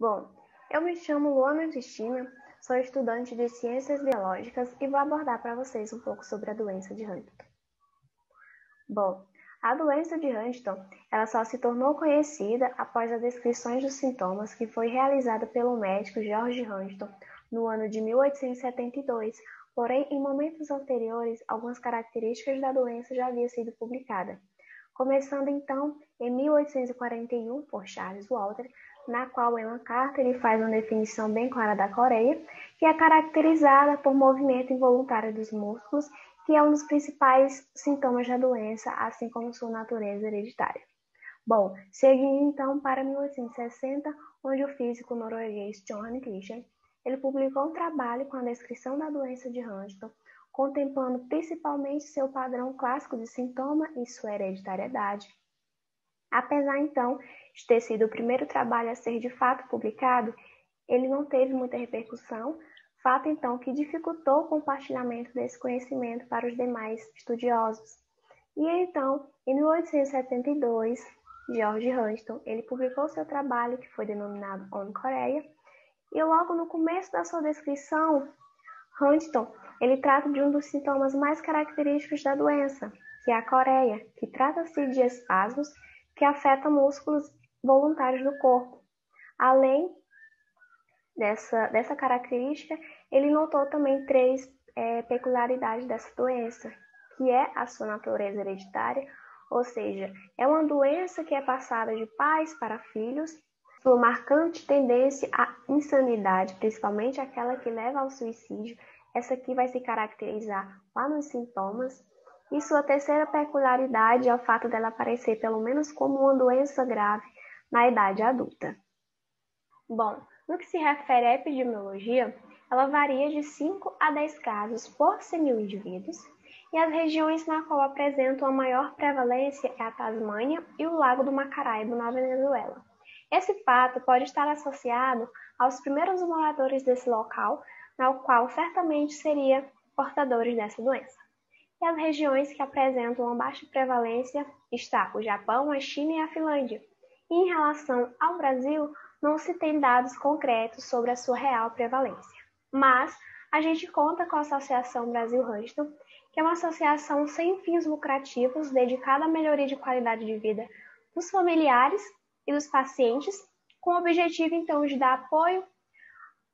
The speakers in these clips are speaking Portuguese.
Bom, eu me chamo Luana Cristina, sou estudante de Ciências Biológicas e vou abordar para vocês um pouco sobre a doença de Huntington. Bom, a doença de Huntington, ela só se tornou conhecida após as descrições dos sintomas que foi realizada pelo médico George Huntington no ano de 1872, porém, em momentos anteriores, algumas características da doença já haviam sido publicadas. Começando então em 1841 por Charles Walter, na qual em uma carta ele faz uma definição bem clara da coreia, que é caracterizada por movimento involuntário dos músculos, que é um dos principais sintomas da doença, assim como sua natureza hereditária. Bom, seguindo então para 1860, onde o físico norueguês John Christian ele publicou um trabalho com a descrição da doença de Huntington, contemplando principalmente seu padrão clássico de sintoma e sua hereditariedade. Apesar, então, de ter sido o primeiro trabalho a ser de fato publicado, ele não teve muita repercussão, fato, então, que dificultou o compartilhamento desse conhecimento para os demais estudiosos. E, então, em 1872, George Huntington ele publicou seu trabalho, que foi denominado On Coreia, e logo no começo da sua descrição, Huntington ele trata de um dos sintomas mais característicos da doença, que é a coreia, que trata-se de espasmos que afetam músculos voluntários do corpo. Além dessa característica, ele notou também três peculiaridades dessa doença, que é a sua natureza hereditária, ou seja, é uma doença que é passada de pais para filhos, sua marcante tendência à insanidade, principalmente aquela que leva ao suicídio. Essa aqui vai se caracterizar lá nos sintomas. E sua terceira peculiaridade é o fato dela aparecer pelo menos como uma doença grave na idade adulta. Bom, no que se refere à epidemiologia, ela varia de 5 a 10 casos por 100 mil indivíduos, e as regiões na qual apresentam a maior prevalência é a Tasmânia e o Lago do Maracaibo, na Venezuela. Esse fato pode estar associado aos primeiros moradores desse local, na qual certamente seriam portadores dessa doença. E as regiões que apresentam uma baixa prevalência está o Japão, a China e a Finlândia. E em relação ao Brasil, não se tem dados concretos sobre a sua real prevalência. Mas a gente conta com a Associação Brasil-Huntington, que é uma associação sem fins lucrativos dedicada à melhoria de qualidade de vida dos familiares e dos pacientes, com o objetivo então de dar apoio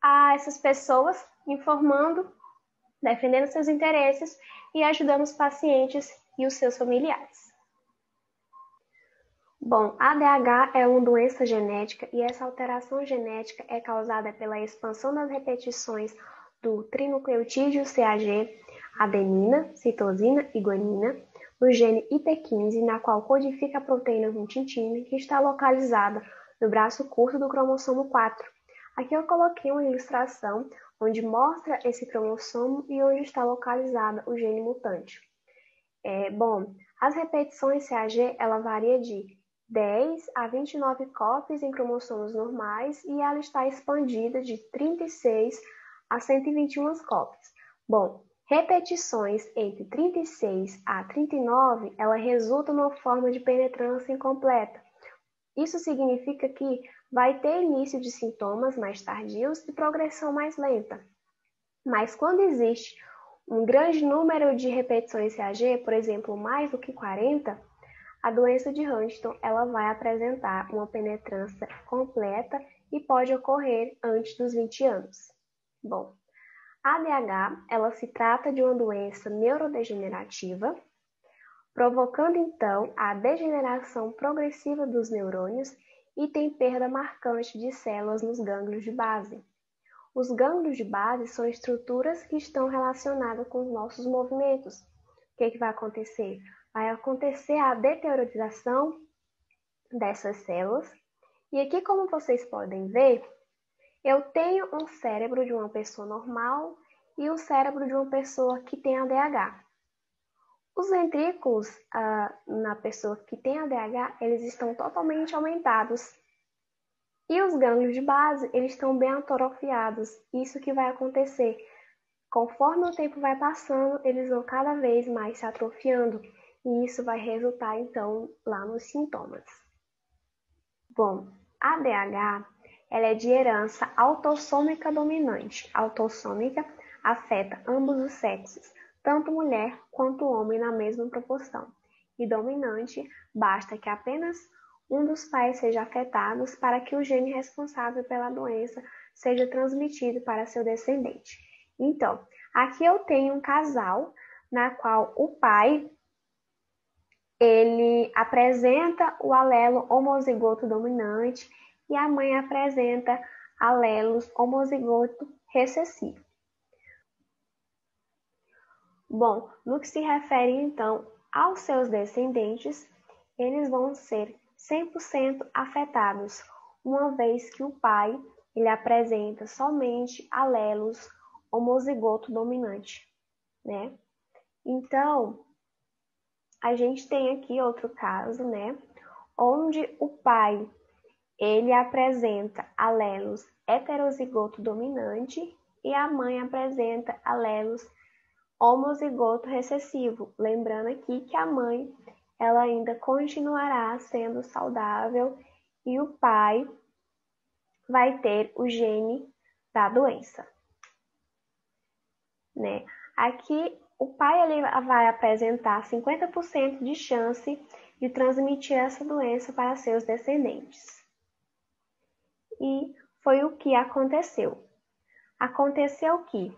a essas pessoas, informando, defendendo seus interesses e ajudando os pacientes e os seus familiares. Bom, a ADH é uma doença genética e essa alteração genética é causada pela expansão das repetições do trinucleotídeo CAG, adenina, citosina e guanina, no gene IP15, na qual codifica a proteína huntingtina, que está localizada no braço curto do cromossomo 4. Aqui eu coloquei uma ilustração onde mostra esse cromossomo e onde está localizada o gene mutante. Bom, as repetições CAG ela varia de 10 a 29 cópias em cromossomos normais e ela está expandida de 36 a 121 cópias. Bom, repetições entre 36 a 39, ela resulta numa forma de penetrância incompleta. Isso significa que vai ter início de sintomas mais tardios e progressão mais lenta. Mas quando existe um grande número de repetições CAG, por exemplo, mais do que 40, a doença de Huntington ela vai apresentar uma penetrância completa e pode ocorrer antes dos 20 anos. Bom, a ADH ela se trata de uma doença neurodegenerativa, provocando então a degeneração progressiva dos neurônios e tem perda marcante de células nos gânglios de base. Os gânglios de base são estruturas que estão relacionadas com os nossos movimentos. O que vai acontecer? Vai acontecer a deteriorização dessas células. E aqui, como vocês podem ver, eu tenho um cérebro de uma pessoa normal e o cérebro de uma pessoa que tem ADH. Os ventrículos na pessoa que tem ADH, eles estão totalmente aumentados. E os gânglios de base, eles estão bem atrofiados. Isso que vai acontecer. Conforme o tempo vai passando, eles vão cada vez mais se atrofiando. E isso vai resultar, então, lá nos sintomas. Bom, a ADH ela é de herança autossômica dominante. Autossômica afeta ambos os sexos, tanto mulher quanto homem na mesma proporção. E dominante, basta que apenas um dos pais seja afetado para que o gene responsável pela doença seja transmitido para seu descendente. Então, aqui eu tenho um casal na qual o pai ele apresenta o alelo homozigoto dominante e a mãe apresenta alelos homozigoto recessivo. Bom, no que se refere então aos seus descendentes, eles vão ser 100% afetados, uma vez que o pai ele apresenta somente alelos homozigoto dominante, né? Então, a gente tem aqui outro caso, né? Onde o pai ele apresenta alelos heterozigoto dominante e a mãe apresenta alelos homozigoto recessivo. Lembrando aqui que a mãe ela ainda continuará sendo saudável e o pai vai ter o gene da doença, né? Aqui o pai ele vai apresentar 50% de chance de transmitir essa doença para seus descendentes. E foi o que aconteceu. Aconteceu que,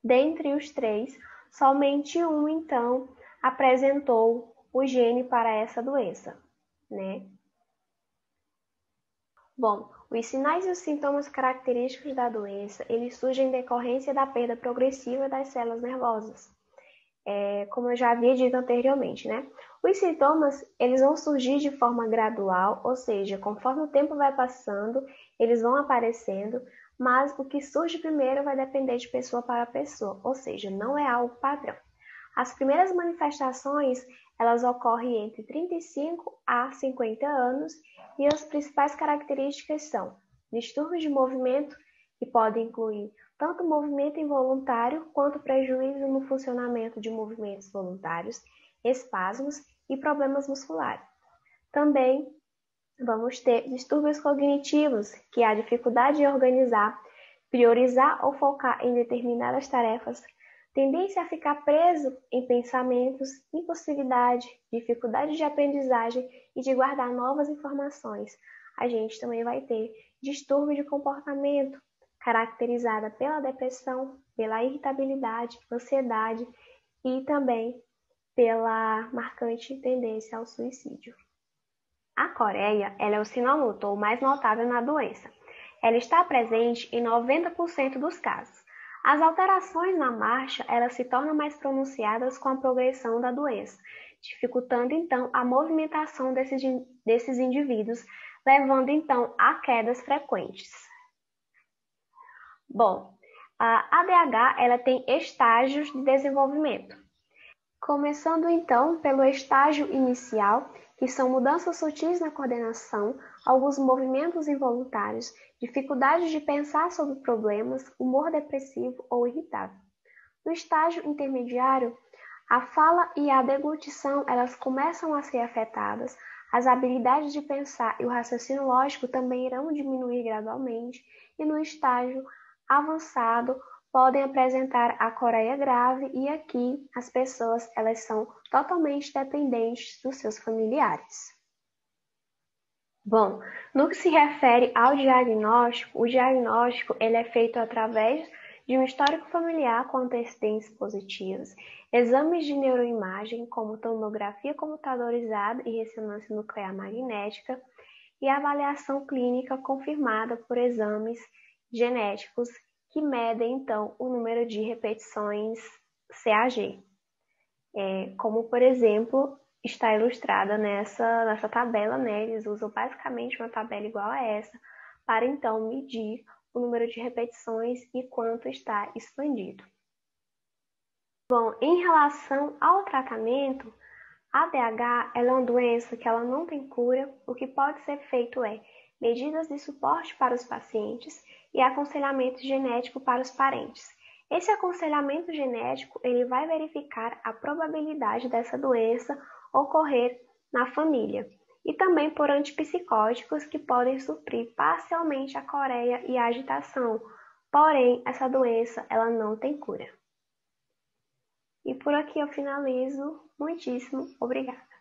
dentre os três, somente um, então, apresentou o gene para essa doença, né? Bom, os sinais e os sintomas característicos da doença, eles surgem em decorrência da perda progressiva das células nervosas, como eu já havia dito anteriormente, né? Os sintomas, eles vão surgir de forma gradual, ou seja, conforme o tempo vai passando, eles vão aparecendo, mas o que surge primeiro vai depender de pessoa para pessoa, ou seja, não é algo padrão. As primeiras manifestações, elas ocorrem entre 35 a 50 anos e as principais características são distúrbios de movimento, que podem incluir tanto movimento involuntário quanto prejuízo no funcionamento de movimentos voluntários, espasmos e problemas musculares. Também vamos ter distúrbios cognitivos, que é a dificuldade em organizar, priorizar ou focar em determinadas tarefas, tendência a ficar preso em pensamentos, impulsividade, dificuldade de aprendizagem e de guardar novas informações. A gente também vai ter distúrbio de comportamento, caracterizada pela depressão, pela irritabilidade, ansiedade e também pela marcante tendência ao suicídio. A coreia ela é o sinal motor mais notável na doença. Ela está presente em 90% dos casos. As alterações na marcha elas se tornam mais pronunciadas com a progressão da doença, dificultando então a movimentação desses indivíduos, levando então a quedas frequentes. Bom, a ADH ela tem estágios de desenvolvimento. Começando então pelo estágio inicial, que são mudanças sutis na coordenação, alguns movimentos involuntários, dificuldade de pensar sobre problemas, humor depressivo ou irritável. No estágio intermediário, a fala e a deglutição elas começam a ser afetadas, as habilidades de pensar e o raciocínio lógico também irão diminuir gradualmente, e no estágio avançado podem apresentar a coreia grave e aqui as pessoas elas são totalmente dependentes dos seus familiares. Bom, no que se refere ao diagnóstico, o diagnóstico ele é feito através de um histórico familiar com antecedentes positivos, exames de neuroimagem como tomografia computadorizada e ressonância nuclear magnética e avaliação clínica confirmada por exames genéticos que medem, então, o número de repetições CAG, como, por exemplo, está ilustrada nessa tabela, né? Eles usam basicamente uma tabela igual a essa para, então, medir o número de repetições e quanto está expandido. Bom, em relação ao tratamento, a ADH ela é uma doença que ela não tem cura. O que pode ser feito é medidas de suporte para os pacientes e aconselhamento genético para os parentes. Esse aconselhamento genético ele vai verificar a probabilidade dessa doença ocorrer na família. e também por antipsicóticos que podem suprir parcialmente a coreia e a agitação. Porém, essa doença ela não tem cura. E por aqui eu finalizo. Muitíssimo obrigada.